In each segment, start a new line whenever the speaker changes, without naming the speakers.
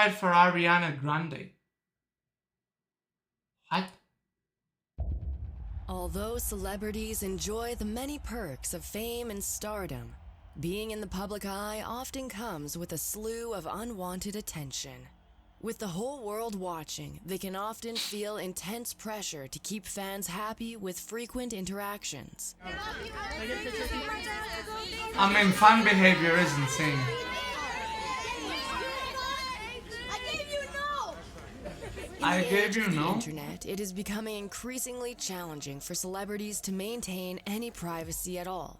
applied for Ariana Grande. What?
Although celebrities enjoy the many perks of fame and stardom, being in the public eye often comes with a slew of unwanted attention. With the whole world watching, they can often feel intense pressure to keep fans happy with frequent interactions.
I mean, fan behavior is insane. I gave you no.
Internet, it is becoming increasingly challenging for celebrities to maintain any privacy at all.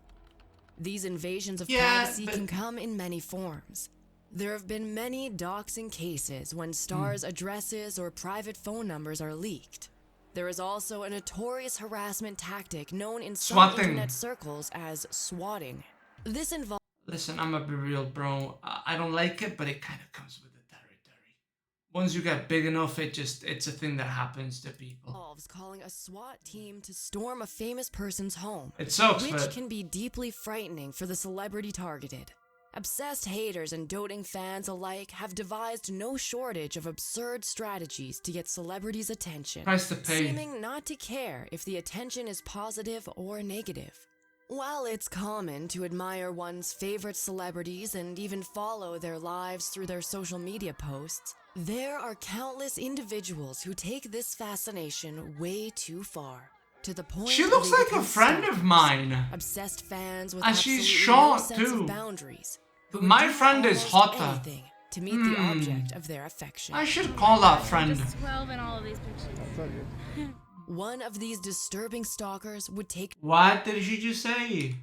These invasions of privacy can come in many forms. There have been many doxing cases when stars' addresses or private phone numbers are leaked. There is also a notorious harassment tactic known in some internet circles as swatting. This involves...
Listen, I'm gonna be real, bro. I don't like it, but it kind of comes with the territory. Once you get big enough, it's a thing that happens to people.
Involves calling a SWAT team to storm a famous person's home.
It sucks,
which can be deeply frightening for the celebrity targeted. Obsessed haters and doting fans alike have devised no shortage of absurd strategies to get celebrities' attention,
Price to pay.
seeming not to care if the attention is positive or negative. While it's common to admire one's favorite celebrities and even follow their lives through their social media posts, there are countless individuals who take this fascination way too far. To the point
she looks like a friend of mine.
Obsessed fans with
and she's
absolutely
short
no sense
too.
of boundaries.
My friend is hotter.
Anything to meet the object of their affection.
I should call that friend.
Just 12 in all of these pictures.
One of these disturbing stalkers would take...
What did she just say?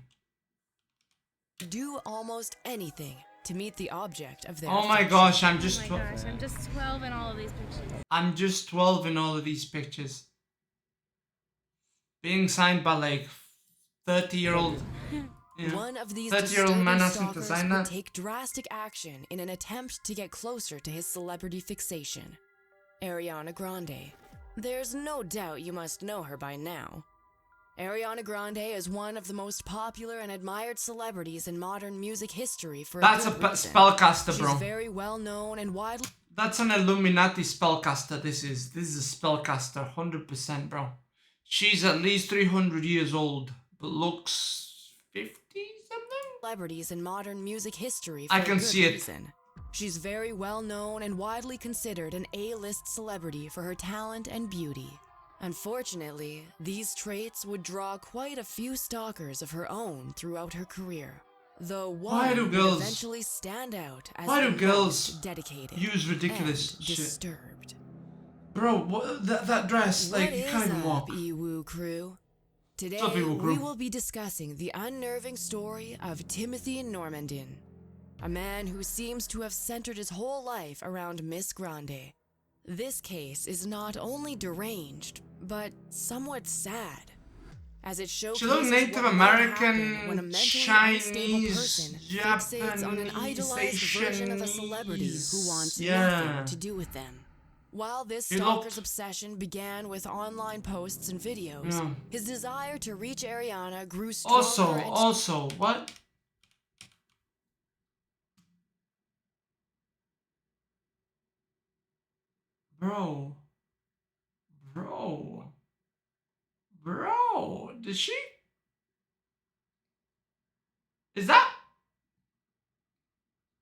Do almost anything to meet the object of their
Oh my
affection.
gosh, I'm just...
Oh my gosh, I'm just 12 in all of these pictures.
I'm just 12 in all of these pictures. Being signed by like 30-year-old...
One of these
30-year-old man hasn't
stalkers
designed
would
that.
take drastic action in an attempt to get closer to his celebrity fixation. Ariana Grande. There's no doubt you must know her by now. Ariana Grande is one of the most popular and admired celebrities in modern music history for
That's a spellcaster, bro.
She's very well known and widely...
That's an Illuminati spellcaster, this is. This is a spellcaster, 100%, bro. She's at least 300 years old, but looks 50 something?
Celebrities in modern music history for
I can
a good
see it.
reason. She's very well known and widely considered an A-list celebrity for her talent and beauty. Unfortunately, these traits would draw quite a few stalkers of her own throughout her career. Though one would eventually stand out as
Why
the
do girls
most dedicated
use ridiculous
and
shit?
disturbed.
Bro, what, that dress, like,
What
you
is
can't even
up,
walk.
Ewu crew? Today,
What's up, Ewu crew?
we will be discussing the unnerving story of Timothy Normandin, a man who seems to have centered his whole life around Miss Grande. This case is not only deranged, but somewhat sad, as it showcases
She looked Native
what might happen when a
American,
mentally unstable person
Chinese,
fixates on an idolized version of a celebrity who wants nothing to do with them. While this stalker's obsession began with online posts and videos, his desire to reach Ariana grew stronger.
Also, what? Bro, did she? Is that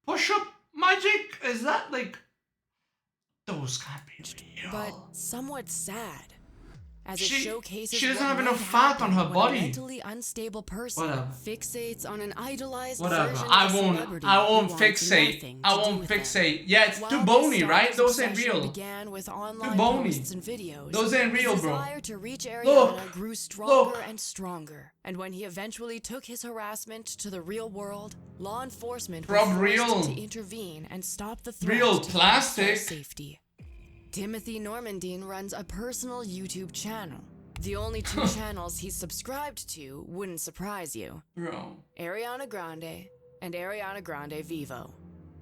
push-up magic? Is that like... Those can't be real.
But somewhat sad, as it showcases
she doesn't
what
have
might
enough fat on her
happen when
body.
a mentally unstable person fixates on an idolized
Whatever.
version
I
of a
won't
celebrity
fixate. I won't fixate. Yeah, it's too bony, right? Those ain't real.
Began with online
too bony.
posts and videos.
Those ain't real,
his
bro.
desire to reach Ariana grew stronger and stronger. And when he eventually took his harassment to the real world, law enforcement was forced to intervene and stop the threat
real
to
plastic
safety. Timothy Normandin runs a personal YouTube channel. The only two channels he's subscribed to wouldn't surprise you.
Bro.
Ariana Grande and Ariana Grande Vivo.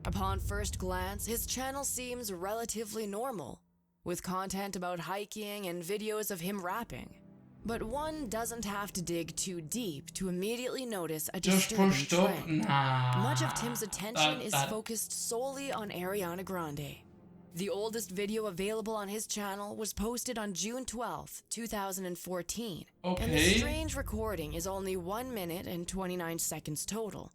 Upon first glance, his channel seems relatively normal, with content about hiking and videos of him rapping. But one doesn't have to dig too deep to immediately notice a disturbing trend.
Nah,
Much of Tim's attention is focused solely on Ariana Grande. The oldest video available on his channel was posted on June 12th, 2014.
Okay.
And the strange recording is only 1 minute and 29 seconds total,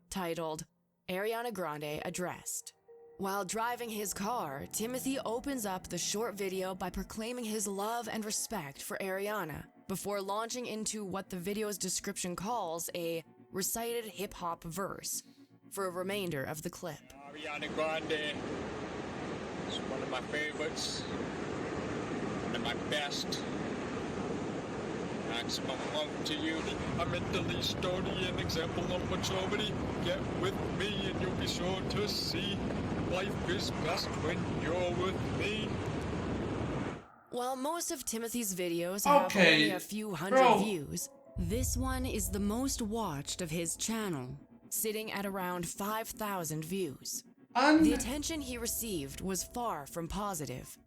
titled Ariana Grande Addressed. While driving his car, Timothy opens up the short video by proclaiming his love and respect for Ariana before launching into what the video's description calls a recited hip-hop verse for a remainder of the clip.
Ariana Grande is one of my favorites, one of my best. Maximum love to you. A mentally sturdy and example of maturity. Get with me and you'll be sure to see life is best when you're with me.
While most of Timothy's videos have only a few hundred views, this one is the most watched of his channel, sitting at around 5,000 views. The attention he received was far from positive.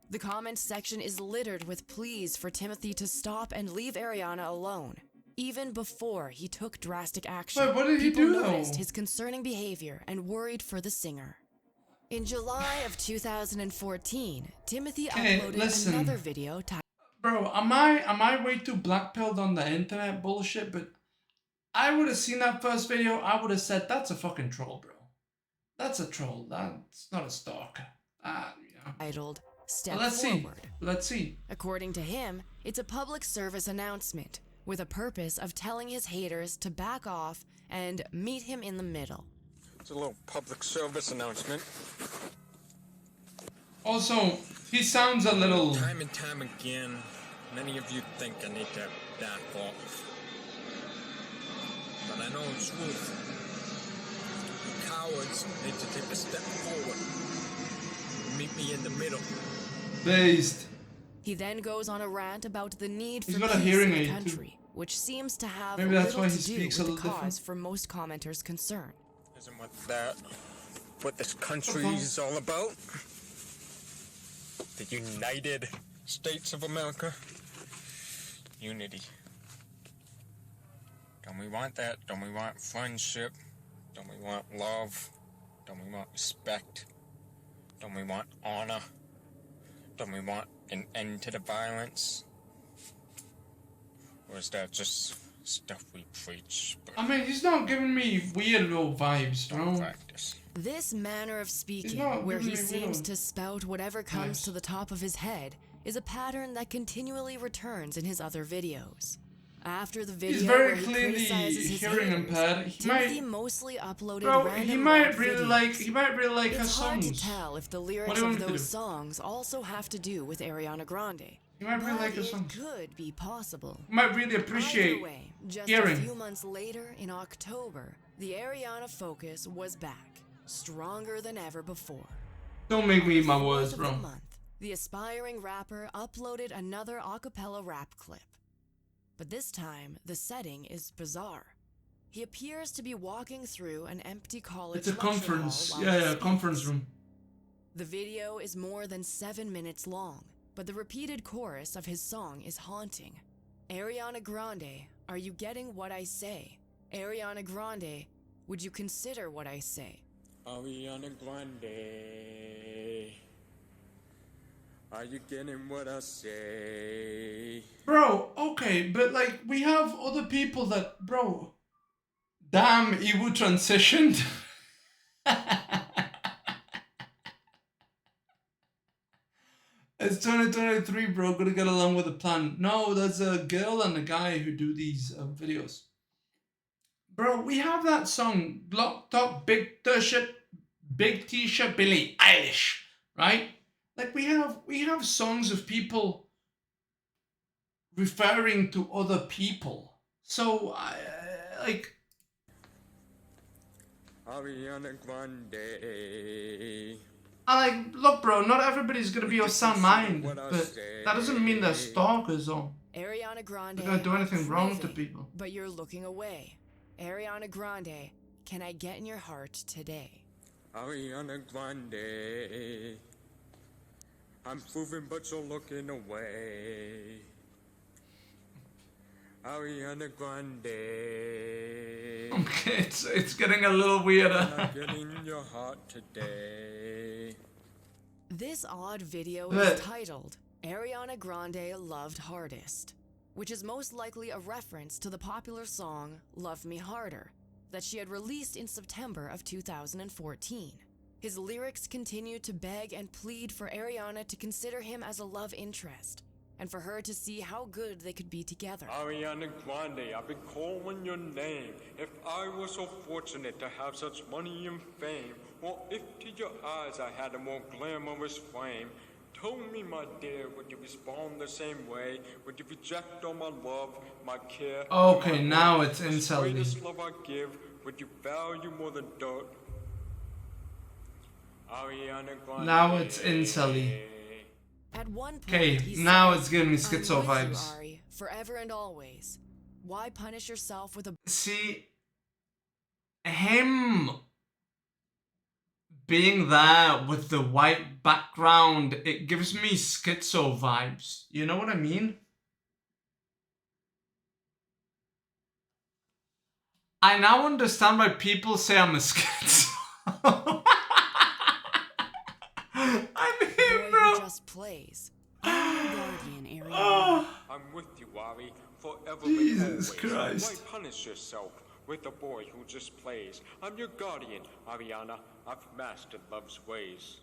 The comments section is littered with pleas for Timothy to stop and leave Ariana alone, even before he took drastic action.
Wait, what did he
People
do,
noticed
though?
his concerning behavior and worried for the singer. In July of 2014, Timothy uploaded another video titled...
Bro, am I way too blackpilled on the internet bullshit? But I would have seen that first video, I would have said, that's a fucking troll, bro. That's a troll. That's not a stalker.
Titled Step
well, let's
Forward.
see. Let's see.
According to him, it's a public service announcement with a purpose of telling his haters to back off and meet him in the middle.
It's a little public service announcement.
Also, he sounds a little...
Time and time again, many of you think I need to back off. But I know the truth. You cowards need to take a step forward. Meet me in the middle.
Based.
He then goes on a rant about the need
He's
for
got a
peace
hearing
in the
aid,
country, which seems to have
Maybe that's
little
why he
to do
speaks
with
a
the
little
cause
different.
for most commenters' concern.
Isn't what this country is all about? The United States of America. Unity. Don't we want that? Don't we want friendship? Don't we want love? Don't we want respect? Don't we want honor? Don't we want an end to the violence? Or is that just stuff we preach?
I mean, he's not giving me weirdo vibes, bro.
Practice.
This manner of speaking,
not
where he
giving me
seems
real
to spout whatever comes
vibes.
to the top of his head, is a pattern that continually returns in his other videos. After the video
He's very
where he
clearly
criticizes his
hearing
haters,
impaired. He
Timothy
might,
mostly uploaded
bro,
random
he might
rap
really
videos.
like her
It's hard to
songs.
tell if the
What do
lyrics
you want
of
me to
those
do?
songs also have to do with Ariana Grande.
He might really
But
like her
it
songs.
could be possible.
He might really
Either
appreciate
way, just
hearing.
a few months later, in October, the Ariana focus was back, stronger than ever before.
Don't make me eat my words,
Of the
bro.
month, the aspiring rapper uploaded another a cappella rap clip. But this time, the setting is bizarre. He appears to be walking through an empty college
It's a
lecture hall
conference.
while he
Yeah,
speaks.
conference room.
The video is more than 7 minutes long, but the repeated chorus of his song is haunting. Ariana Grande, are you getting what I say? Ariana Grande, would you consider what I say?
Ariana Grande, are you getting what I say?
Bro, okay, but like, we have other people that, bro, damn, Iwu transitioned. It's 2023, bro, gotta get along with the plan. No, there's a girl and a guy who do these videos. Bro, we have that song, Block Top, Big T-shirt, Billie Eilish, right? Like, we have songs of people referring to other people. So, like...
Ariana Grande.
Look, bro, not everybody's gonna be of sound mind, but that doesn't mean they're stalkers or
Ariana Grande,
they're gonna do anything
I'm
wrong to
living,
people.
but you're looking away. Ariana Grande, can I get in your heart today?
Ariana Grande, I'm proving but you're looking away. Ariana Grande,
Okay, it's getting a little weirder.
can I get in your heart today?
This odd video
But-
is titled Ariana Grande Loved Hardest, which is most likely a reference to the popular song Love Me Harder that she had released in September of 2014. His lyrics continue to beg and plead for Ariana to consider him as a love interest, and for her to see how good they could be together.
Ariana Grande, I've been calling your name. If I was so fortunate to have such money and fame, or if to your eyes I had a more glamorous flame, tell me, my dear, would you respond the same way? Would you reject all my love, my care?
Okay,
my
now
love?
it's
The
insulting.
greatest love I give, would you value more than dirt? Ariana Grande.
Now it's insulty.
At one point,
Okay,
he
now
said,
it's giving me
"I'm
schizo
with you,
vibes.
Ari, forever and always. Why punish yourself with a
See, him being there with the white background, it gives me schizo vibes. You know what I mean? I now understand why people say I'm a schizo. I'm
boy
him,
who
bro.
just plays? I'm your guardian, Ariana.
Oh,
I'm with you, Ari, forever
Jesus
and always.
Christ.
Why punish yourself with a boy who just plays? I'm your guardian, Ariana. I've mastered love's ways.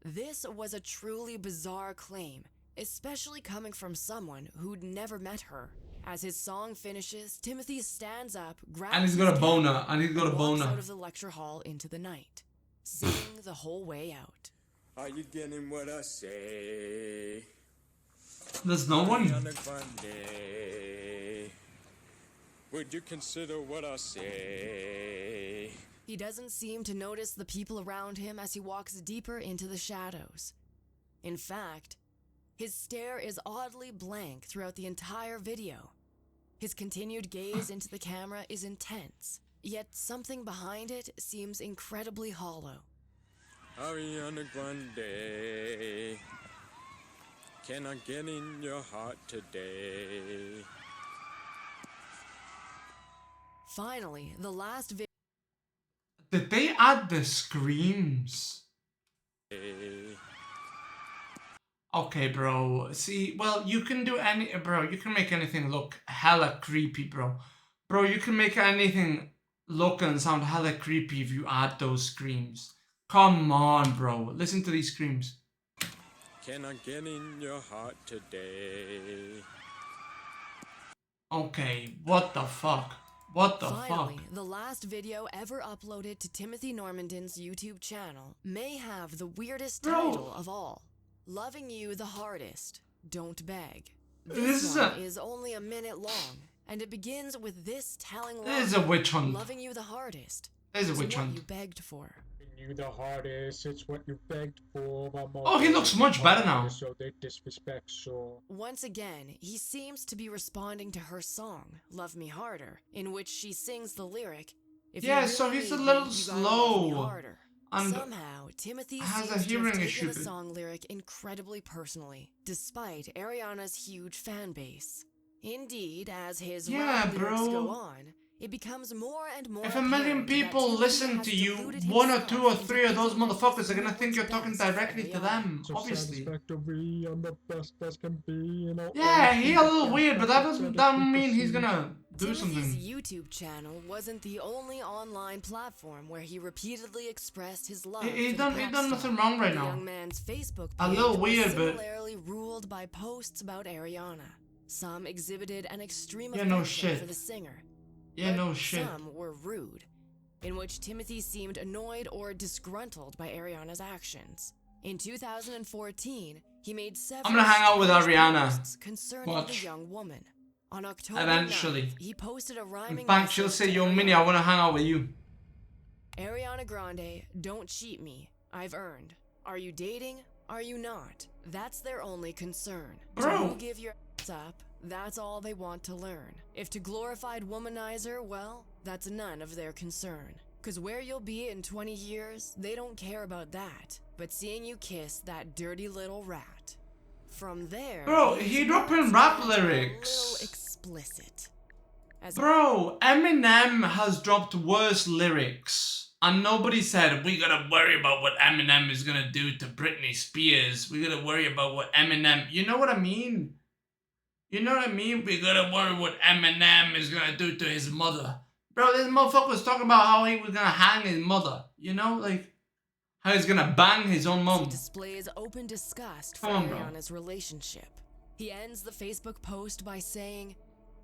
This was a truly bizarre claim, especially coming from someone who'd never met her. As his song finishes, Timothy stands up, grabs
and he's
his
got a
camera,
boner. And he's got a
and walks
boner.
out of the lecture hall into the night, singing the whole way out.
Are you getting what I say?
There's no one.
Ariana Grande. Would you consider what I say?
He doesn't seem to notice the people around him as he walks deeper into the shadows. In fact, his stare is oddly blank throughout the entire video. His continued gaze into the camera is intense, yet something behind it seems incredibly hollow.
Ariana Grande. Can I get in your heart today?
Finally, the last video
Did they add the screams? Okay, bro. See, well, you can do you can make anything look hella creepy, bro. Bro, you can make anything look and sound hella creepy if you add those screams. Come on, bro. Listen to these screams.
Can I get in your heart today?
Okay, what the fuck? What the
Finally,
fuck?
the last video ever uploaded to Timothy Normanden's YouTube channel may have the weirdest
Bro.
title of all. Loving You the Hardest, Don't Beg.
This
This
is
one
a-
is only a minute long, and it begins with this telling line.
This is a witch hunt.
Loving you the hardest
This is a
is
witch
what
hunt.
you begged for.
You the hardest, it's what you begged for.
Oh, he looks much better now.
So they disrespect, so.
Once again, he seems to be responding to her song, Love Me Harder, in which she sings the lyric, "If you
Yeah,
really
so he's a
need
little
me, you gotta love me
slow.
harder."
And
Somehow, Timothy
has a
seems to have
hearing
taken
issue.
the song lyric incredibly personally, despite Ariana's huge fan base. Indeed, as his
Yeah,
rap lyrics
bro.
go on, it becomes more and more
If a million
apparent that
people
Timothy
listen
has
to you,
deluded
one or
himself
two or
into
three of those
thinking that
motherfuckers
this
are gonna
is
think you're
what's
talking
best for
directly to
Ariana.
them,
So
obviously.
satisfactory, I'm the best as can be, you know.
Yeah, he a little weird, but that doesn't mean he's gonna do
Timothy's
something.
YouTube channel wasn't the only online platform where he repeatedly expressed his love.
He
for
done
the pop
nothing
star.
wrong right
The
now.
young man's Facebook
A
page
little
was
weird, but-
similarly ruled by posts about Ariana. Some exhibited an extreme
Yeah, no
affection
shit.
for the singer.
Yeah,
but
no shit.
Some were rude, in which Timothy seemed annoyed or disgruntled by Ariana's actions. In 2014, he made several
I'm gonna hang out with
strange
Ariana.
posts concerning
Watch.
the young woman. On October
Eventually.
9th, he posted a rhyming
In fact, she'll
message
say,
to
"Yo,
Ariana.
Minnie, I wanna hang out with you."
Ariana Grande, don't cheat me. I've earned. Are you dating? Are you not? That's their only concern.
Bro.
Do you give your ass up? That's all they want to learn. If to glorified womanizer, well, that's none of their concern. Cause where you'll be in 20 years, they don't care about that. But seeing you kiss that dirty little rat. From there,
Bro,
these
he dropping
words
rap
get a
lyrics.
little explicit. As
Bro, Eminem has dropped worse lyrics. And nobody said, we gotta worry about what Eminem is gonna do to Britney Spears. We gotta worry about what Eminem... You know what I mean? You know what I mean? We gotta worry what Eminem is gonna do to his mother. Bro, this motherfucker was talking about how he was gonna hang his mother. You know, like... How he's gonna bang his own mom.
He displays open disgust for
Come on,
Ariana's relationship. He ends the Facebook post by saying,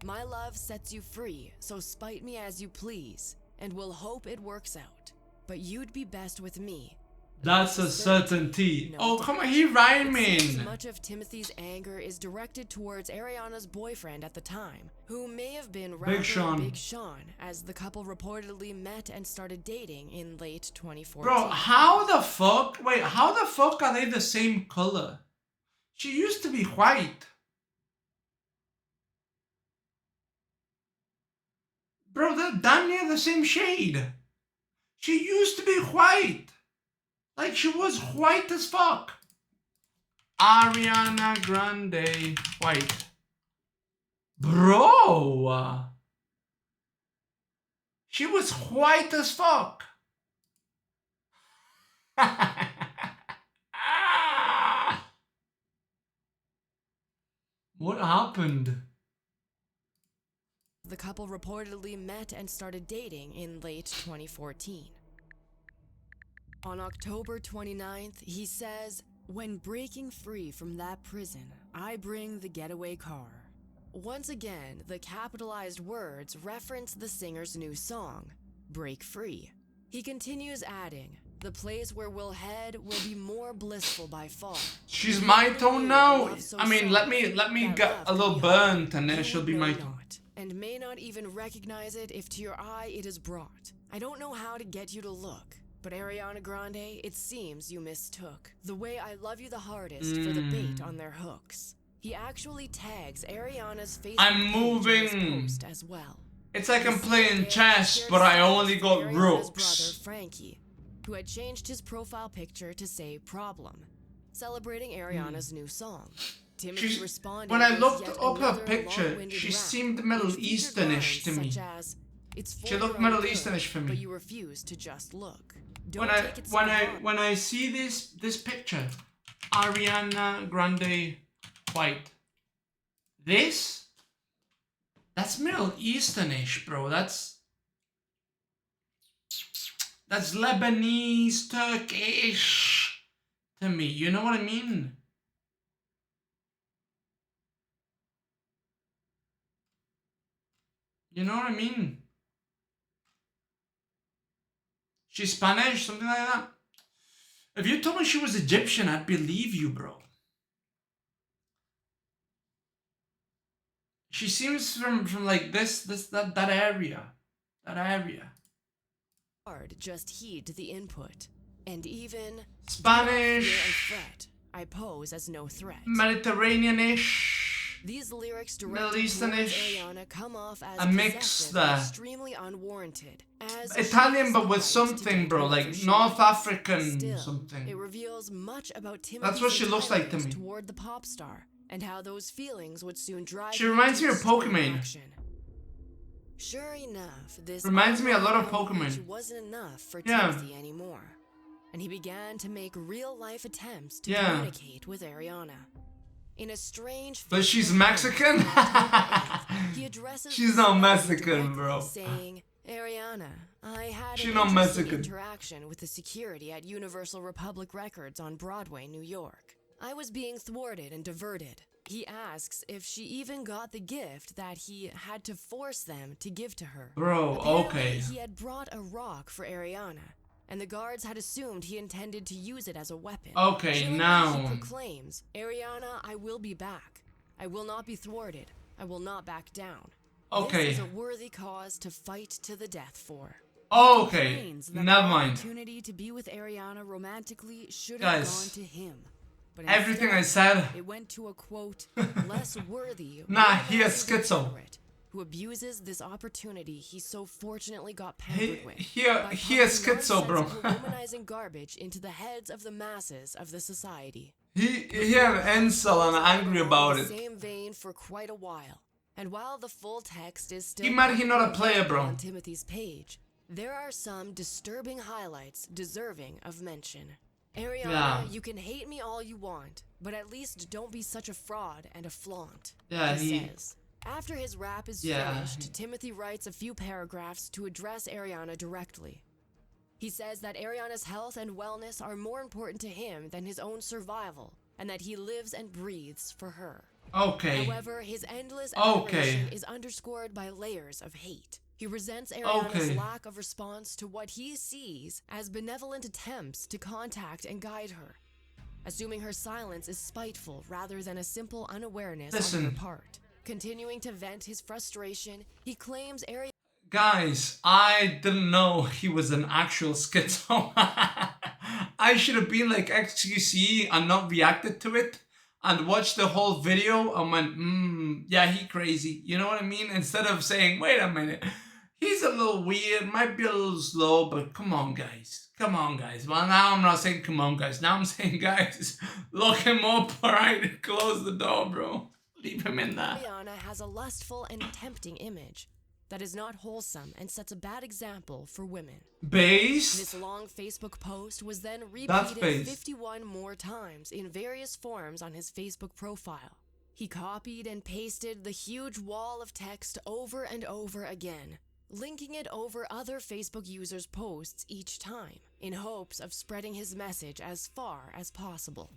"My love sets you free, so spite me as you please, and we'll hope it works out. But you'd be best with me."
That's a certainty.
No
Oh,
doubt.
come on, he
It
rhyming.
seems much of Timothy's anger is directed towards Ariana's boyfriend at the time, who may have been rapper Big Sean, as the couple reportedly met and started dating in late 2014.
Bro, how the fuck? Wait, how the fuck are they the same color? She used to be white. Bro, they're damn near the same shade. She used to be white. Like, she was white as fuck. Ariana Grande, white. Bro! She was white as fuck. What happened?
The couple reportedly met and started dating in late 2014. On October 29th, he says, "When breaking free from that prison, I bring the getaway car." Once again, the capitalized words reference the singer's new song, Break Free. He continues adding, "The place where we'll head will be more blissful by far."
She's my tone now. I mean, let me get a little burnt and then she'll be my tone.
And may not even recognize it if to your eye it is brought. I don't know how to get you to look, but Ariana Grande, it seems you mistook the way I love you the hardest for the bait on their hooks. He actually tags Ariana's Facebook
I'm moving.
page in his post as well.
It's like I'm playing chess, but I only got
Ariana's
rooks.
brother Frankie, who had changed his profile picture to say Problem, celebrating Ariana's new song. Timothy responded
When I
with
looked
yet
up her
another
picture,
long-winded
she
rap,
seemed Middle
which featured
Easternish to
lines
me.
such as, "It's for
She looked
your
Middle
own good,
Easternish for me.
But you refuse to just look. Don't
When
take it so hard."
when I see this picture, Ariana Grande white. That's Middle Easternish, bro. That's Lebanese, Turkish to me. You know what I mean? You know what I mean? She's Spanish, something like that. If you told me she was Egyptian, I'd believe you, bro. She seems from like that area. That area.
Hard, just heed the input. And even
Spanish.
fear and fret, I pose as no threat.
Mediterranean-ish.
These lyrics
Middle
directed towards
Easternish.
Ariana come off as
A mix
possessive
there.
and extremely unwarranted. As
Italian,
she
but
has
with
the right to
something,
be
bro,
whoever
like
she
North
is.
African
Still,
something.
It reveals much about Timothy's
That's what she looks like to
entitlement
me.
toward the pop star, and how those feelings would soon drive
She
him
reminds
to
me of
extreme
Pokemon.
action. Sure enough, this
Reminds me a lot of
online
Pokemon.
outreach wasn't enough for
Yeah.
Timothy anymore, and he began to make real-life attempts to
Yeah.
communicate with Ariana. In a strange,
But she's
Facebook
Mexican?
post on October 8th, he addresses
She's
the
not
celebrity
Mexican,
directly,
bro.
saying, "Ariana, I had
She's
an
not
interesting
Mexican.
interaction with the security at Universal Republic Records on Broadway, New York. I was being thwarted and diverted." He asks if she even got the gift that he had to force them to give to her.
Bro,
Apparently,
okay.
he had brought a rock for Ariana, and the guards had assumed he intended to use it as a weapon.
Okay,
Chillingly,
now.
he proclaims, "Ariana, I will be back. I will not be thwarted. I will not back down.
Okay.
This is a worthy cause to fight to the death for."
Okay,
Complains that
never
the
mind.
opportunity to be with Ariana romantically should
Guys,
have gone to him. But
Everything I
instead,
said.
it went to a quote, less worthy
Nah, he is
womanizing
schizo.
degenerate who abuses this opportunity he so fortunately got
He
pampered with.
he
by
he is
pumping
schizo, bro.
nonsensical womanizing garbage into the heads of the masses of the society.
he an incel and angry about
In
it.
the same vein for quite a while. And while the full text is still
He mad he not a player, bro.
on Timothy's page, There are some disturbing highlights deserving of mention. Ariana,
Yeah.
you can hate me all you want, but at least don't be such a fraud and a flaunt.
Yeah,
he says. After his rap is
Yeah.
finished, Timothy writes a few paragraphs to address Ariana directly. He says that Ariana's health and wellness are more important to him than his own survival, and that he lives and breathes for her.
Okay.
However, his endless
Okay.
admiration is underscored by layers of hate. He resents Ariana's
Okay.
lack of response to what he sees as benevolent attempts to contact and guide her, assuming her silence is spiteful rather than a simple unawareness on her
Listen.
part. Continuing to vent his frustration, he claims Ariana...
Guys, I didn't know he was an actual schizo. I should have been like XQC and not reacted to it and watched the whole video and went, yeah, he crazy. You know what I mean? Instead of saying, wait a minute, he's a little weird, might be a little slow, but come on, guys. Come on, guys. Well, now I'm not saying come on, guys. Now I'm saying, guys, look him up, all right? Close the door, bro. Leave him in there.
Ariana has a lustful and tempting image that is not wholesome and sets a bad example for women.
Based?
This long Facebook post was then
That's
repeated
based.
51 more times in various forms on his Facebook profile. He copied and pasted the huge wall of text over and over again, linking it over other Facebook users' posts each time, in hopes of spreading his message as far as possible.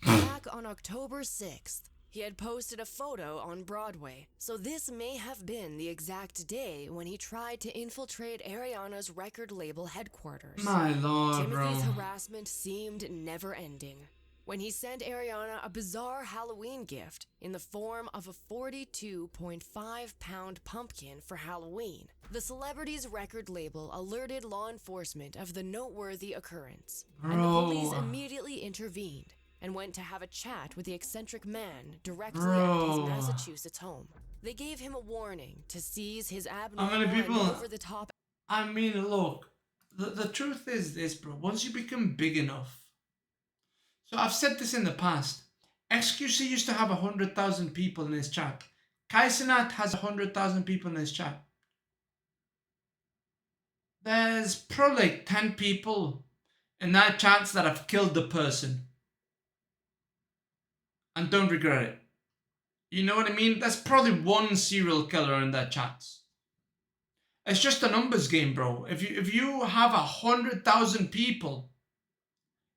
Back on October 6th, he had posted a photo on Broadway, so this may have been the exact day when he tried to infiltrate Ariana's record label headquarters.
My lord,
Timothy's
bro.
harassment seemed never-ending. When he sent Ariana a bizarre Halloween gift in the form of a 42.5-pound pumpkin for Halloween, the celebrity's record label alerted law enforcement of the noteworthy occurrence, and the police
Bro.
immediately intervened and went to have a chat with the eccentric man directly at
Bro.
his Massachusetts home. They gave him a warning to seize his abnormal
many people-
and over-the-top...
I mean, look, the truth is this, bro. Once you become big enough, so I've said this in the past. XQC used to have 100,000 people in his chat. Kaisenat has 100,000 people in his chat. There's probably like 10 people in that chat that have killed the person and don't regret it. You know what I mean? There's probably one serial killer in that chat. It's just a numbers game, bro. If you have 100,000 people,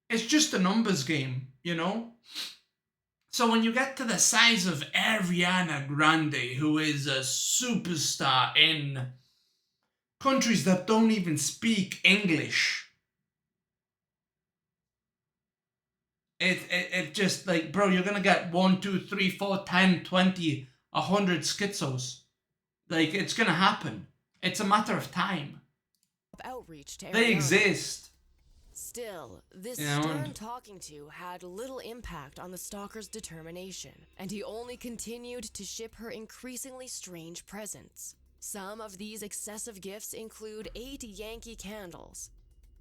it's just a numbers game, you know? So when you get to the size of Ariana Grande, who is a superstar in countries that don't even speak English, it just like, bro, you're gonna get 1, 2, 3, 4, 10, 20, 100 schizos. Like, it's gonna happen. It's a matter of time.
outreach to
They
Ariana.
exist.
Still, this
You know,
stern
and-
talking to had little impact on the stalker's determination, and he only continued to ship her increasingly strange presents. Some of these excessive gifts include 8 Yankee candles,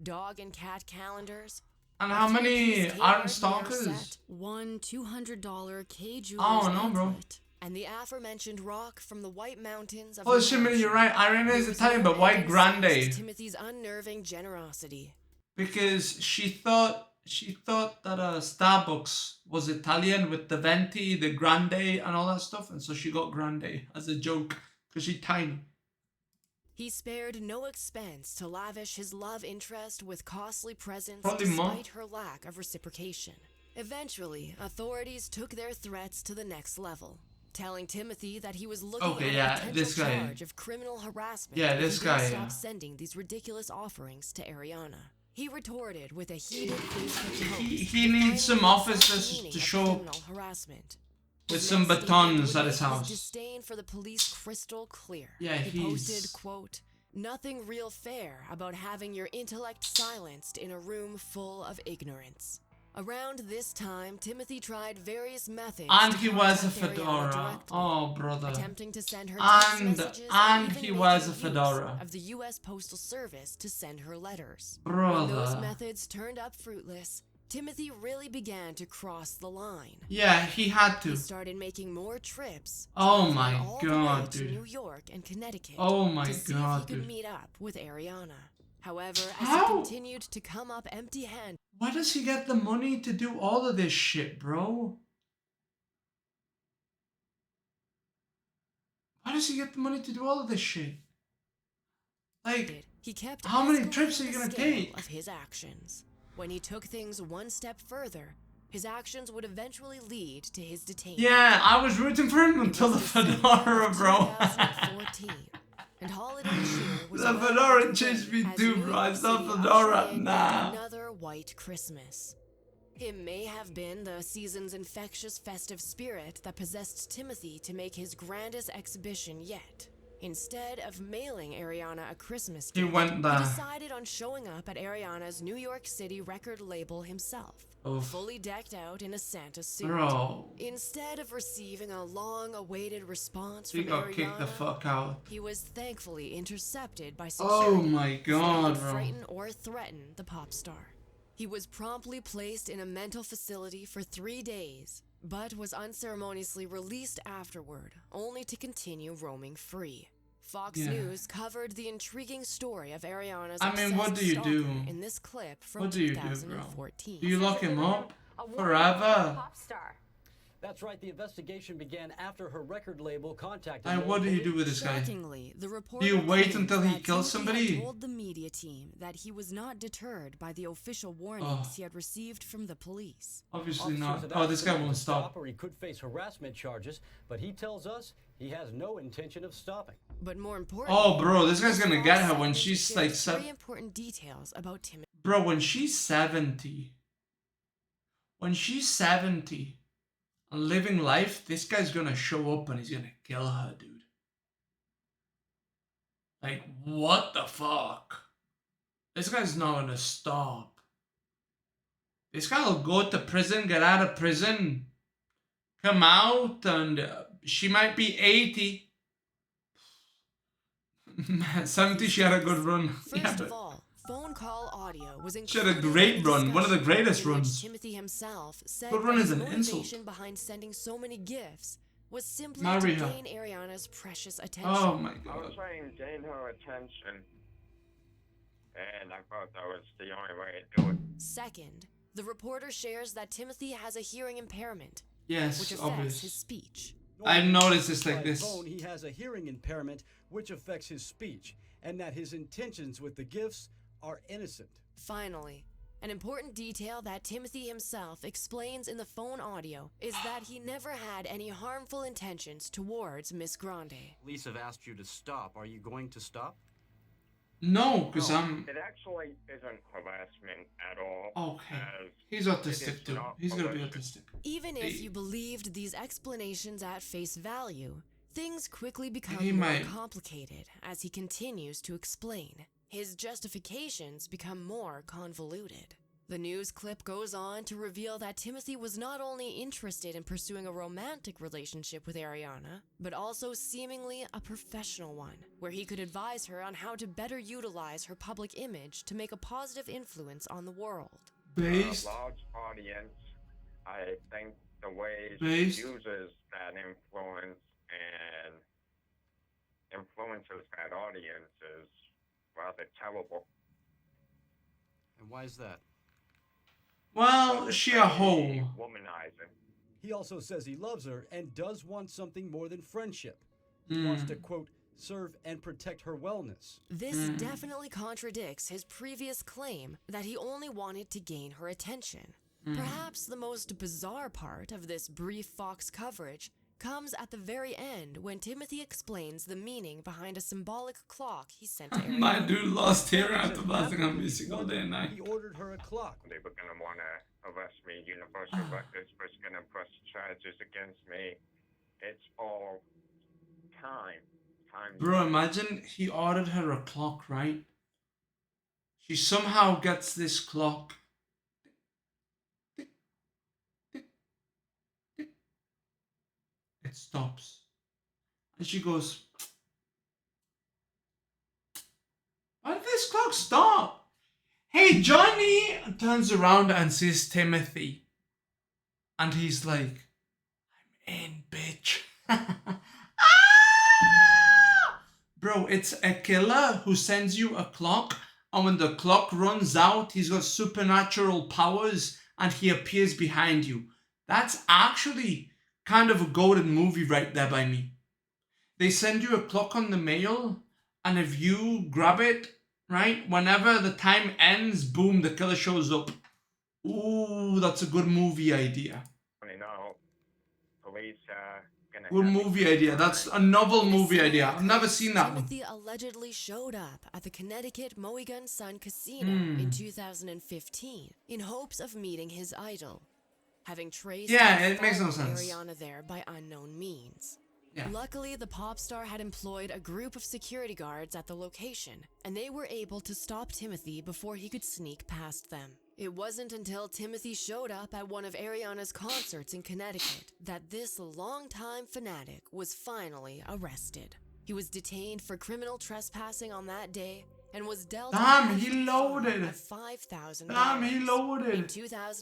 dog and cat calendars,
And how many aren't stalkers?
Set, one $200 K jewelers
Oh, no, bro.
anklet, and the aforementioned rock from the White Mountains of
Oh,
New
Shimmy,
Hampshire.
you're right. Ariana is
There was
Italian,
no
but why
ending sense to
Grande?
Timothy's unnerving generosity.
Because she thought that Starbucks was Italian with the venti, the grande, and all that stuff, and so she got grande as a joke because she's tiny.
He spared no expense to lavish his love interest with costly presents
Probably more.
despite her lack of reciprocation. Eventually, authorities took their threats to the next level, telling Timothy that he was looking
Okay,
at
yeah,
a potential
this guy.
charge of criminal harassment
Yeah,
if
this
he didn't
guy,
stop
yeah.
sending these ridiculous offerings to Ariana. He retorted with a heated Facebook post.
He needs some
defining the
officers
exact meaning
to
of
show up
criminal harassment.
with
His
some
next statement
batons
would
at his
make
house.
disdain for the police crystal clear.
Yeah,
he
he's-
posted, quote, "Nothing real fair about having your intellect silenced in a room full of ignorance." Around this time, Timothy tried various methods
And
to
he wears a
contact Ariana
fedora.
directly,
Oh, brother.
attempting to send her text
And-
messages
and
even
he
making
wears a
use
fedora.
of the U.S. Postal Service to send her letters. When those
Brother.
methods turned up fruitless, Timothy really began to cross the line.
Yeah, he had
He
to.
started making more trips.
Oh
traveling
my
all the
God,
way to
dude.
New York and Connecticut.
Oh my
to see
God,
if he could
dude.
meet up with Ariana. However, as
How?
he continued to come up empty-handed.
Where does he get the money to do all of this shit, bro? Why does he get the money to do all of this shit? Like,
He kept
how many
escalating
trips are you
the
gonna
scale
take?
of his actions. When he took things one step further, his actions would eventually lead to his detainment.
Yeah, I was rooting for him until the
It was December
fedora,
of
bro.
2014, and holiday cheer was
The
well
fedora
underway
changed me
as
too,
New
bro.
York
I saw
City
fedora.
ushered in yet
Nah.
another white Christmas. It may have been the season's infectious festive spirit that possessed Timothy to make his grandest exhibition yet. Instead of mailing Ariana a Christmas
He
gift,
went there.
he decided on showing up at Ariana's New York City record label himself,
Oof.
fully decked out in a Santa suit.
Bro.
Instead of receiving a long-awaited response
He
from
got
Ariana,
kicked the fuck out.
he was thankfully intercepted by security.
Oh my
before he
God,
could
bro.
frighten or threaten the pop star. He was promptly placed in a mental facility for 3 days, but was unceremoniously released afterward, only to continue roaming free. Fox
Yeah.
News covered the intriguing story of Ariana's
I mean, what
obsessed
do you
stalker
do?
in this clip from
What do you do, bro?
2014.
Do you lock him up?
A woman
Forever?
pop star.
That's right. The investigation began after her record label contacted
And
her
what do you
police.
do with this guy?
Shockingly, the reporter
Do you wait
claims
until he
that
kills
Timothy had
somebody?
told the media team that he was not deterred by the official warnings he had received from the police.
Obviously
Officers
not.
have
Oh,
asked
this
the
guy
man
won't
to
stop.
or he could face harassment charges, but he tells us he has no intention of stopping.
But more importantly,
Oh, bro, this guy's gonna
Fox
get her
segment
when she's
shares
like
three
7.
important details about Timothy.
Bro, when she's 70. When she's 70 and living life, this guy's gonna show up and he's gonna kill her, dude. Like, what the fuck? This guy's not gonna stop. This guy will go to prison, get out of prison, come out, and she might be 80. 70, she had a good run.
First
Yeah,
of
but
all, phone call audio was
she had a
included
great
in the
run, one of the
discussion
greatest
in which
runs.
Timothy himself said
Good run
that
is
his
an insult.
motivation behind sending so many gifts was simply
Marry
to
her.
gain Ariana's precious attention.
Oh my
I was
god.
trying to gain her attention, and I thought that was the only way to do it.
Second, the reporter shares that Timothy has a hearing impairment, which
Yes,
affects his
obvious.
speech.
I've noticed this like
By
this.
phone, he has a hearing impairment which affects his speech, and that his intentions with the gifts are innocent.
Finally, an important detail that Timothy himself explains in the phone audio is that he never had any harmful intentions towards Miss Grande.
Police have asked you to stop. Are you going to stop?
No, because I'm...
It actually isn't harassment at all.
Okay.
as
He's
it
autistic
is
too.
not
He's gonna be
malicious.
autistic.
Even if
Hey.
you believed these explanations at face value, things quickly become
He
more
might-
complicated as he continues to explain. His justifications become more convoluted. The news clip goes on to reveal that Timothy was not only interested in pursuing a romantic relationship with Ariana, but also seemingly a professional one, where he could advise her on how to better utilize her public image to make a positive influence on the world.
Based?
Large audience. I think the way
Based?
she uses that influence and influences that audience is rather terrible.
And why is that?
Well, she a hoe.
Womanizing.
He also says he loves her and does want something more than friendship. He wants to, quote, serve and protect her wellness.
This definitely contradicts his previous claim that he only wanted to gain her attention. Perhaps the most bizarre part of this brief Fox coverage comes at the very end when Timothy explains the meaning behind a symbolic clock he sent to Ariana.
My dude lost hearing
He
after
says
blasting on
after
music all day and night.
He ordered her a clock.
They were gonna wanna arrest me. Universal Records was gonna press charges against me. It's all time. Time.
Bro, imagine he ordered her a clock, right? She somehow gets this clock. It stops. And she goes, why did this clock stop? Hey, Johnny! Turns around and sees Timothy. And he's like, I'm in, bitch. Bro, it's a killer who sends you a clock, and when the clock runs out, he's got supernatural powers and he appears behind you. That's actually kind of a golden movie right there by me. They send you a clock on the mail, and if you grab it, right, whenever the time ends, boom, the killer shows up. Ooh, that's a good movie idea.
No, police gonna.
Good movie idea. That's a novel movie idea. I've never seen that one.
Timothy allegedly showed up at the Connecticut Mohegan Sun Casino in 2015 in hopes of meeting his idol, having traced and
it makes no
followed
sense.
Ariana there by unknown means.
Yeah.
Luckily, the pop star had employed a group of security guards at the location, and they were able to stop Timothy before he could sneak past them. It wasn't until Timothy showed up at one of Ariana's concerts in Connecticut that this longtime fanatic was finally arrested. He was detained for criminal trespassing on that day and was dealt
Damn,
a
he
hefty
loaded.
fine of $5,000.
Damn, he
In
loaded.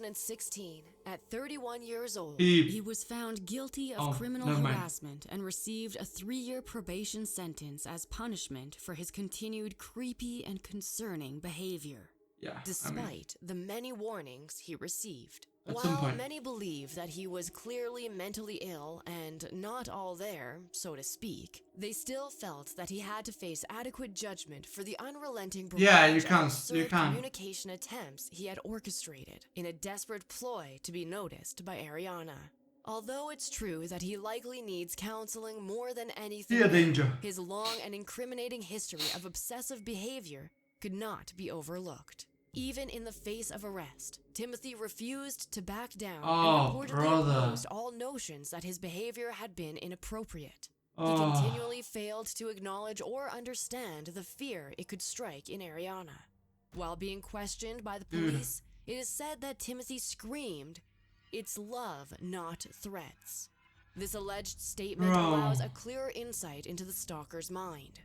2016, at 31 years old,
He-
he was found guilty of
Oh,
criminal
never mind.
harassment and received a 3-year probation sentence as punishment for his continued creepy and concerning behavior.
Yeah.
Despite the many warnings he received.
At some
While
point.
many believe that he was clearly mentally ill and not all there, so to speak, they still felt that he had to face adequate judgment for the unrelenting
Yeah, you
barrage of
can't-
absurd
you can't.
communication attempts he had orchestrated in a desperate ploy to be noticed by Ariana. Although it's true that he likely needs counseling more than anything,
Yeah, danger.
his long and incriminating history of obsessive behavior could not be overlooked. Even in the face of arrest, Timothy refused to back down
Oh,
and reportedly
brother.
opposed all notions that his behavior had been inappropriate. He
Oh.
continually failed to acknowledge or understand the fear it could strike in Ariana. While being questioned by the
Dude.
police, it is said that Timothy screamed, "It's love, not threats." This alleged statement
Bro.
allows a clearer insight into the stalker's mind.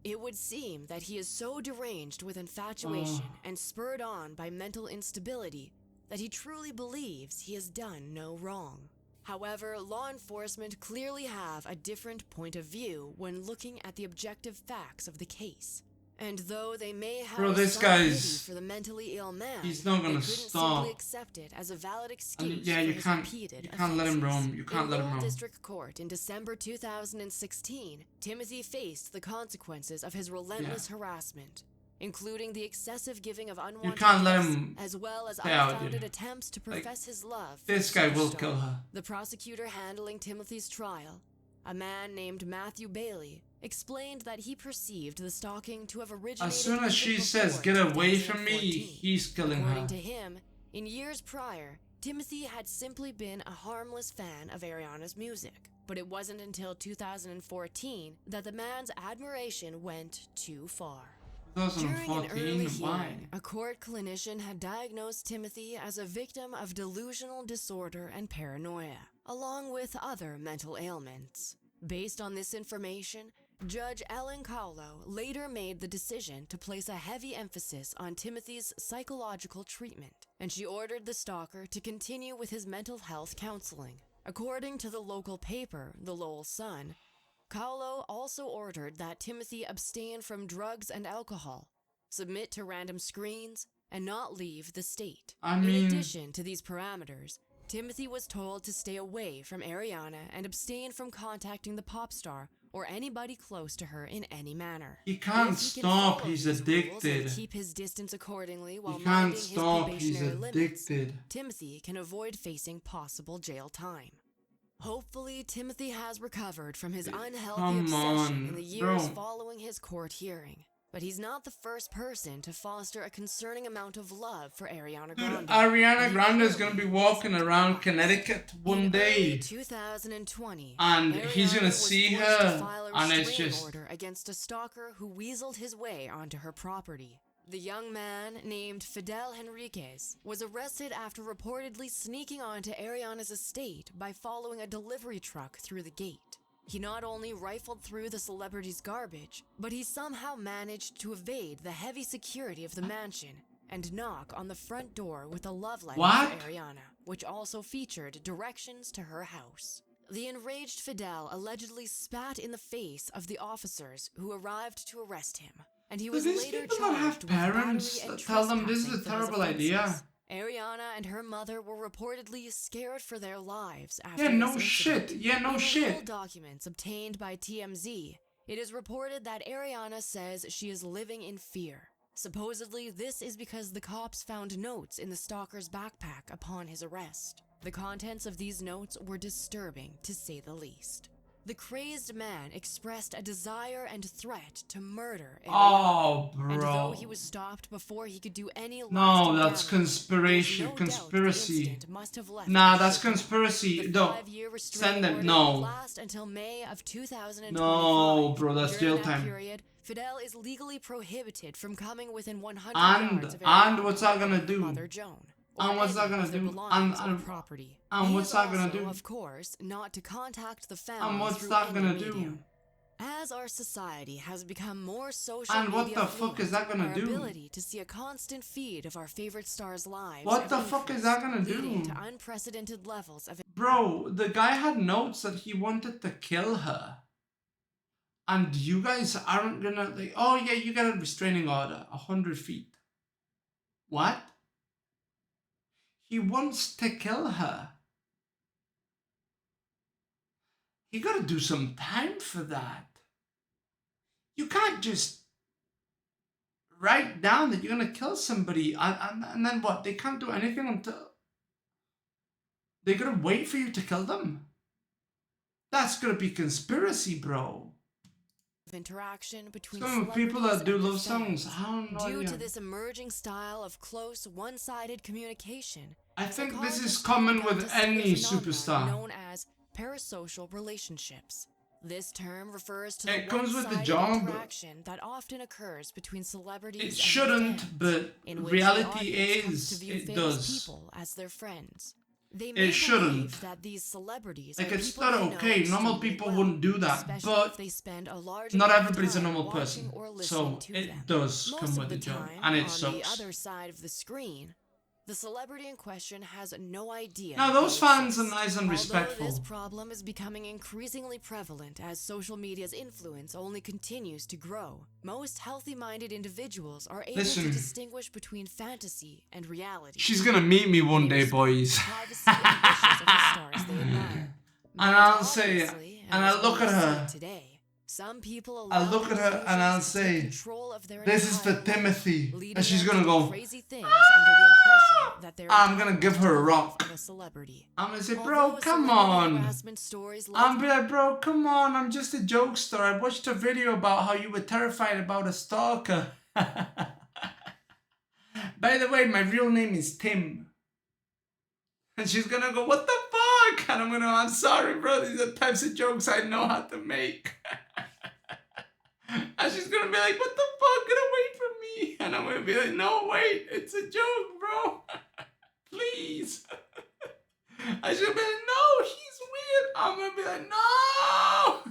It would seem that he is so deranged with infatuation and spurred on by mental instability that he truly believes he has done no wrong. However, law enforcement clearly have a different point of view when looking at the objective facts of the case. And though they may have
Bro, this
some
guy's-
pity for the mentally ill man,
he's not gonna
they couldn't
stop.
simply accept it as a valid excuse
And yeah,
for
you
his
can't-
repeated
you can't let him
offenses.
roam. You can't
In
let him
Lowell
roam.
District Court in December 2016, Timothy faced the consequences of his relentless harassment, including the excessive giving of unwanted
can't let
gifts,
him
as well as
stay out,
unfounded
dude.
attempts to
Like,
profess his love for
this
the
guy will
superstar.
kill her.
The prosecutor handling Timothy's trial, a man named Matthew Bailey, explained that he perceived the stalking to have originated
As soon as
even
she says,
before
"Get away from me,"
2014.
he's killing
According
her.
to him, in years prior, Timothy had simply been a harmless fan of Ariana's music. But it wasn't until 2014 that the man's admiration went too far. During an
2014,
early
why?
hearing, a court clinician had diagnosed Timothy as a victim of delusional disorder and paranoia, along with other mental ailments. Based on this information, Judge Ellen Cowlow later made the decision to place a heavy emphasis on Timothy's psychological treatment, and she ordered the stalker to continue with his mental health counseling. According to the local paper, the Lowell Sun, Cowlow also ordered that Timothy abstain from drugs and alcohol, submit to random screens, and not leave the state.
I
In
mean-
addition to these parameters, Timothy was told to stay away from Ariana and abstain from contacting the pop star or anybody close to her in any manner.
He can't
If he can
stop,
follow
he's
these rules and
addicted.
keep his distance accordingly while
He
minding
can't
his
stop, he's
probationary limits,
addicted.
Timothy can avoid facing possible jail time. Hopefully, Timothy has recovered from his unhealthy
Come
obsession
on,
in the years
bro.
following his court hearing. But he's not the first person to foster a concerning amount of love for Ariana
Dude,
Grande.
Ariana
He
Grande is
clearly
gonna be
has
walking
some
around
flaws.
Connecticut one
In
day.
early 2020,
and he's gonna
Ariana was
see
forced to
her,
file a
and it's
restraining
just-
order against a stalker who weaseled his way onto her property. The young man, named Fidel Henriquez, was arrested after reportedly sneaking onto Ariana's estate by following a delivery truck through the gate. He not only rifled through the celebrity's garbage, but he somehow managed to evade the heavy security of the mansion and knock on the front door with a love letter
What?
for Ariana, which also featured directions to her house. The enraged Fidel allegedly spat in the face of the officers who arrived to arrest him, and he was
these
later
people not have
charged with battery
parents
and
that tell them this is
trespassing
a
for his
terrible idea.
offenses. Ariana and her mother were reportedly scared for their lives after
Yeah, no
this
shit.
incident.
Yeah, no
In
shit.
legal documents obtained by TMZ, it is reported that Ariana says she is living in fear. Supposedly, this is because the cops found notes in the stalker's backpack upon his arrest. The contents of these notes were disturbing, to say the least. The crazed man expressed a desire and threat to murder Ariana.
Oh,
And though
bro.
he was stopped before he could do any
No,
lasting
that's
damage,
conspiracy.
there's no doubt
Conspiracy.
the incident must have left
Nah,
him
that's
shaken.
conspiracy.
The
No,
5-year restraining
send them.
order
No.
will last until May of 2025.
No, bro, that's
During
jail
that
time.
period, Fidel is legally prohibited from coming within 100 yards of
And what's that gonna
her
do?
mother Joan.
And
or
what's that
any
gonna
of their
do?
belongings or
And
property.
and
He
what's
is
that gonna
also,
do?
Of course, not to contact the family
And what's
through
that
any
gonna do?
medium. As our society has become more social
And what
media
the fuck is that gonna
our
do?
ability to see a constant feed of our favorite stars' lives
What
have
the fuck is that gonna
leading
do?
to unprecedented levels of
Bro, the guy had notes that he wanted to kill her. And you guys aren't gonna like, oh yeah, you got a restraining order, 100 feet. What? He wants to kill her. You gotta do some time for that. You can't just write down that you're gonna kill somebody and then what? They can't do anything until they gotta wait for you to kill them. That's gonna be conspiracy, bro.
interaction between
Some people that
celebrities
do
and their
love songs,
fans.
I don't know.
Due to this emerging style of close, one-sided communication,
I think this is
psychologists have
common
begun
with
to study a
any
phenomenon
superstar.
known as parasocial relationships. This term refers to
It
the
comes with the
one-sided
job.
interaction that often occurs between celebrities
It
and
shouldn't,
their fans,
but
in which
reality
the audience comes
is,
to view
it
famous
does.
people as their friends. They
It
may
shouldn't.
believe that these celebrities
Like,
are
it's
people
not
they know
okay. Normal
extremely
people
well,
wouldn't do that,
especially
but
if they spend a large
not
amount of
everybody's a
time
normal
watching
person.
or listening
So
to
it
them.
does
Most
come
of
with
the
the job,
time,
and it
on
sucks.
the other side of the screen, the celebrity in question has no idea.
Now,
they
those fans are
exist.
nice and
Although
respectful.
this problem is becoming increasingly prevalent as social media's influence only continues to grow, most healthy-minded individuals are able
Listen.
to distinguish between fantasy and reality.
She's gonna meet me one
They
day,
respect
boys.
the privacy and wishes of the stars they admire.
And
But
I'll say,
obviously,
and
as
I'll look
we
at
see
her.
today, some people
I'll
allow
look at
their
her and I'll
emotions to take
say,
control of their
this is for
entire life,
Timothy.
leading
And she's
them
gonna
to do
go,
crazy things under the impression that they're
I'm gonna give her a
entitled
rock.
to the life of a celebrity.
I'm gonna say,
Although
bro, come
celebrity
on.
harassment stories like
I'm be like, bro, come on. I'm just a jokester. I watched a video about how you were terrified about a stalker. By the way, my real name is Tim. And she's gonna go, what the fuck? And I'm sorry, bro. These are types of jokes I know how to make. And she's gonna be like, what the fuck? Get away from me. And I'm gonna be like, no, wait. It's a joke, bro. Please. I should be like, no, he's weird. I'm gonna be like, no.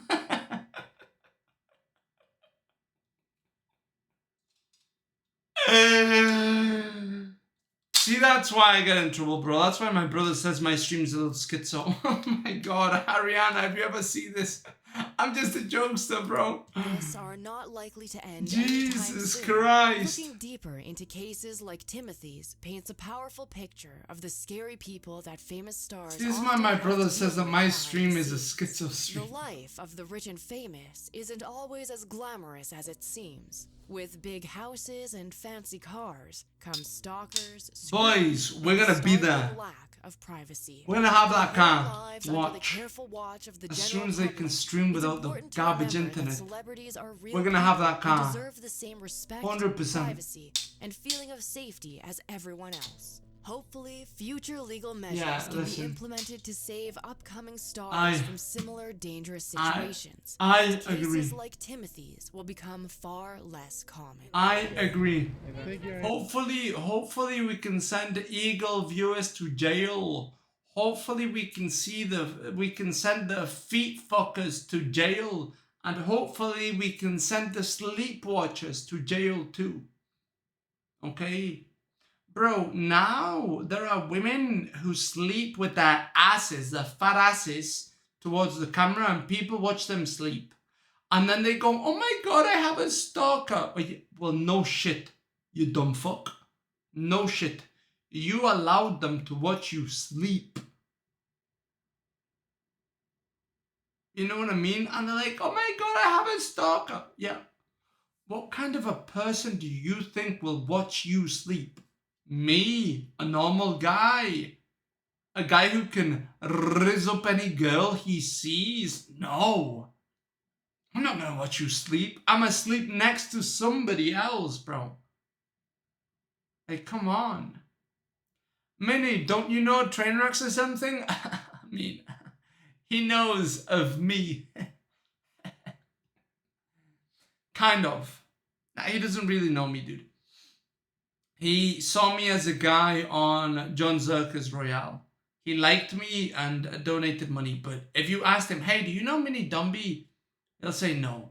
See, that's why I get in trouble, bro. That's why my brother says my stream's a little schizo. Oh my god, Ariana, if you ever see this, I'm just a jokester, bro.
this are not likely to end anytime
Jesus
soon.
Christ.
Looking deeper into cases like Timothy's paints a powerful picture of the scary people that famous stars
See, this is why
often
my
have
brother
to
says
deal
that my
with
stream
behind
is
the
a
scenes.
schizo
The
stream.
life of the rich and famous isn't always as glamorous as it seems. With big houses and fancy cars come stalkers,
Boys,
screamers,
we're
and
gonna be
startling
there.
lack of privacy.
We're gonna have that
Their
car
lives
to
under the
watch.
careful watch of the
As
general
soon as they can
public,
stream
it's
without the
important to
garbage
remember that
internet.
celebrities are real
We're gonna have
people
that
who
car.
deserve the same respect,
100%.
privacy, and feeling of safety as everyone else. Hopefully, future legal measures
Yeah,
can
listen.
be implemented to save upcoming stars
I-
from similar dangerous
I-
situations.
I
as cases
agree.
like Timothy's will become far less common.
I agree. Hopefully we can send Eagle viewers to jail. Hopefully we can send the feet fuckers to jail. And hopefully we can send the sleep watchers to jail too. Okay? Bro, now there are women who sleep with their asses, their fat asses, towards the camera, and people watch them sleep. And then they go, oh my God, I have a stalker. Well, no shit, you dumb fuck. No shit. You allowed them to watch you sleep. You know what I mean? And they're like, oh my God, I have a stalker. Yeah. What kind of a person do you think will watch you sleep? Me, a normal guy. A guy who can rizz up any girl he sees? No. I'm not gonna watch you sleep. I'm asleep next to somebody else, bro. Like, come on. Minnie, don't you know Trainwrecks or something? I mean, he knows of me. Kind of. Nah, he doesn't really know me, dude. He saw me as a guy on John Zerka's Royale. He liked me and donated money. But if you asked him, hey, do you know Minnie Dumby? He'll say no.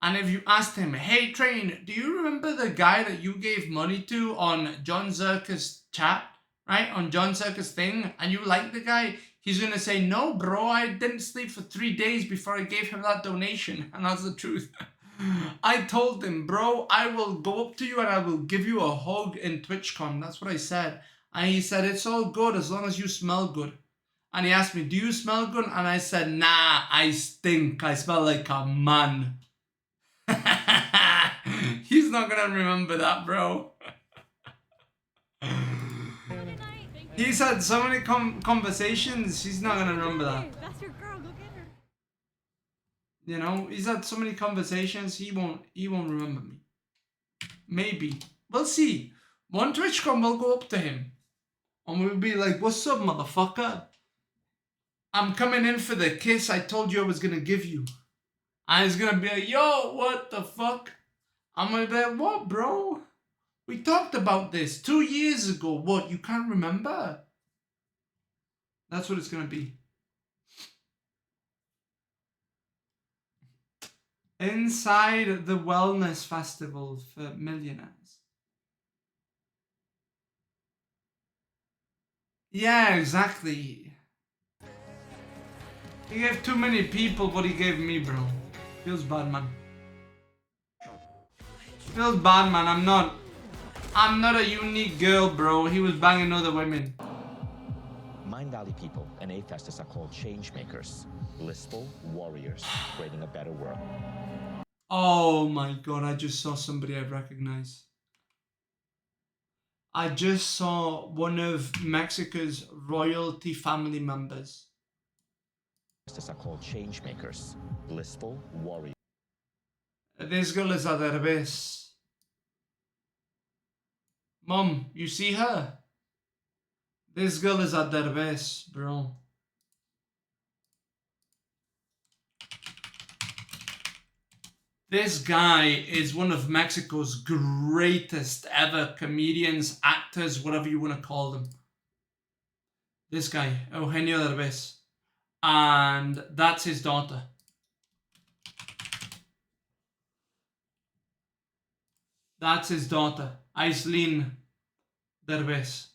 And if you asked him, hey, Train, do you remember the guy that you gave money to on John Zerka's chat? Right? On John Zerka's thing? And you like the guy? He's going to say, no, bro, I didn't sleep for 3 days before I gave him that donation. And that's the truth. I told him, bro, I will go up to you and I will give you a hug in TwitchCon. That's what I said. And he said, it's all good as long as you smell good. And he asked me, do you smell good? And I said, nah, I stink. I smell like a man. He's not going to remember that, bro. He's had so many conversations, he's not going to remember that.
That's your girl, go get her.
You know, he's had so many conversations, he won't remember me. Maybe. We'll see. One TwitchCon will go up to him. And we'll be like, what's up, motherfucker? I'm coming in for the kiss I told you I was going to give you. And he's going to be like, yo, what the fuck? I'm going to be like, what, bro? We talked about this 2 years ago. What, you can't remember? That's what it's going to be. Inside the wellness festival for millionaires. Yeah, exactly. He gave too many people what he gave me, bro. Feels bad, man. Feels bad, man. I'm not a unique girl, bro. He was banging other women.
Mind Valley people and A-Festus are called change makers, blissful warriors, creating a better world.
Oh my God, I just saw somebody I recognize. I just saw one of Mexico's royalty family members.
A called change makers, blissful warriors.
This girl is at Derbez. Mom, you see her? This girl is at Derbez, bro. This guy is one of Mexico's greatest ever comedians, actors, whatever you want to call them. This guy, Eugenio Derbez. And that's his daughter. That's his daughter, Aislinn Derbez.